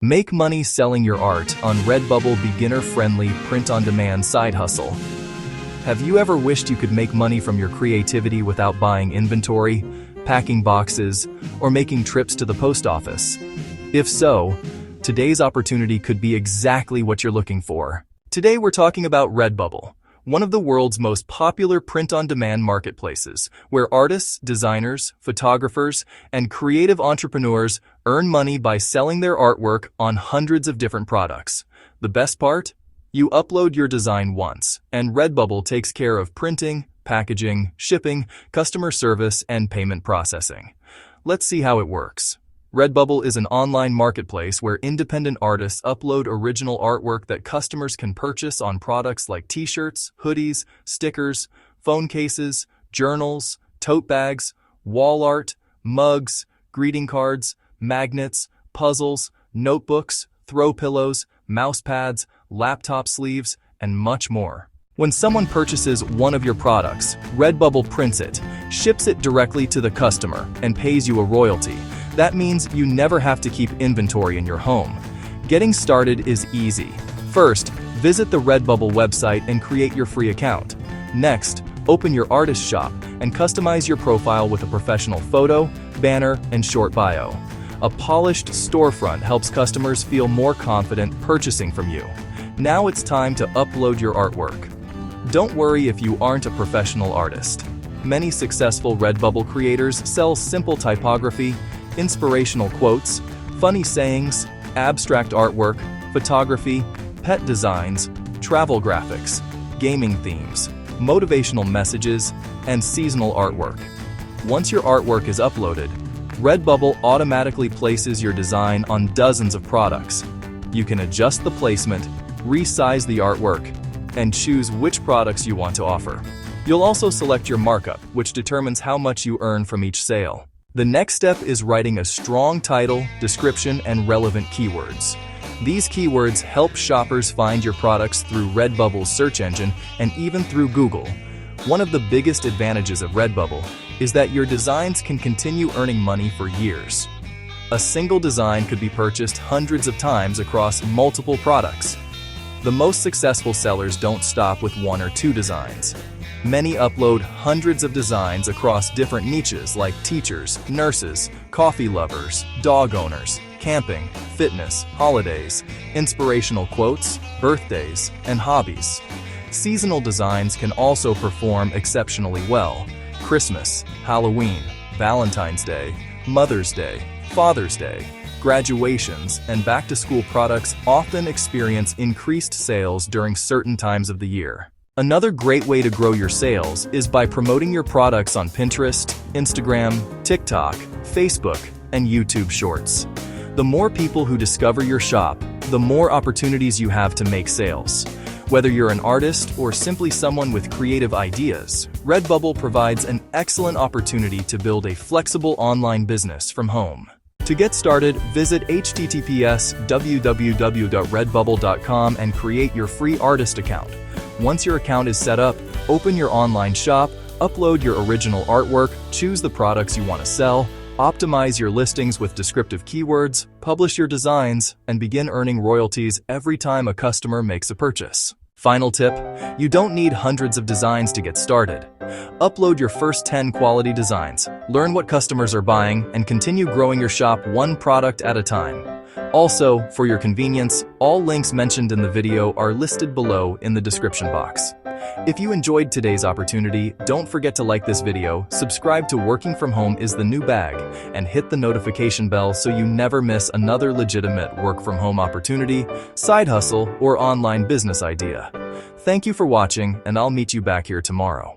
Make money selling your art on Redbubble beginner-friendly print-on-demand side hustle. Have you ever wished you could make money from your creativity without buying inventory, packing boxes, or making trips to the post office? If so, today's opportunity could be exactly what you're looking for. Today we're talking about Redbubble, one of the world's most popular print-on-demand marketplaces, where artists, designers, photographers, and creative entrepreneurs earn money by selling their artwork on hundreds of different products. The best part? You upload your design once, and Redbubble takes care of printing, packaging, shipping, customer service, and payment processing. Let's see how it works. Redbubble is an online marketplace where independent artists upload original artwork that customers can purchase on products like t-shirts, hoodies, stickers, phone cases, journals, tote bags, wall art, mugs, greeting cards, magnets, puzzles, notebooks, throw pillows, mouse pads, laptop sleeves, and much more. When someone purchases one of your products, Redbubble prints it, ships it directly to the customer, and pays you a royalty. That means you never have to keep inventory in your home. Getting started is easy. First, visit the Redbubble website and create your free account. Next, open your artist shop and customize your profile with a professional photo, banner, and short bio. A polished storefront helps customers feel more confident purchasing from you. Now it's time to upload your artwork. Don't worry if you aren't a professional artist. Many successful Redbubble creators sell simple typography, inspirational quotes, funny sayings, abstract artwork, photography, pet designs, travel graphics, gaming themes, motivational messages, and seasonal artwork. Once your artwork is uploaded, Redbubble automatically places your design on dozens of products. You can adjust the placement, resize the artwork, and choose which products you want to offer. You'll also select your markup, which determines how much you earn from each sale. The next step is writing a strong title, description, and relevant keywords. These keywords help shoppers find your products through Redbubble's search engine and even through Google. One of the biggest advantages of Redbubble is that your designs can continue earning money for years. A single design could be purchased hundreds of times across multiple products. The most successful sellers don't stop with one or two designs. Many upload hundreds of designs across different niches like teachers, nurses, coffee lovers, dog owners, camping, fitness, holidays, inspirational quotes, birthdays, and hobbies. Seasonal designs can also perform exceptionally well. Christmas, Halloween, Valentine's Day, Mother's Day, Father's Day, graduations, and back-to-school products often experience increased sales during certain times of the year. Another great way to grow your sales is by promoting your products on Pinterest, Instagram, TikTok, Facebook, and YouTube Shorts. The more people who discover your shop, the more opportunities you have to make sales. Whether you're an artist or simply someone with creative ideas, Redbubble provides an excellent opportunity to build a flexible online business from home. To get started, visit https://www.redbubble.com and create your free artist account. Once your account is set up, open your online shop, upload your original artwork, choose the products you want to sell, optimize your listings with descriptive keywords, publish your designs, and begin earning royalties every time a customer makes a purchase. Final tip: you don't need hundreds of designs to get started. Upload your first 10 quality designs, learn what customers are buying, and continue growing your shop one product at a time. Also, for your convenience, all links mentioned in the video are listed below in the description box. If you enjoyed today's opportunity, don't forget to like this video, subscribe to Working From Home is the New Bag, and hit the notification bell so you never miss another legitimate work-from-home opportunity, side hustle, or online business idea. Thank you for watching, and I'll meet you back here tomorrow.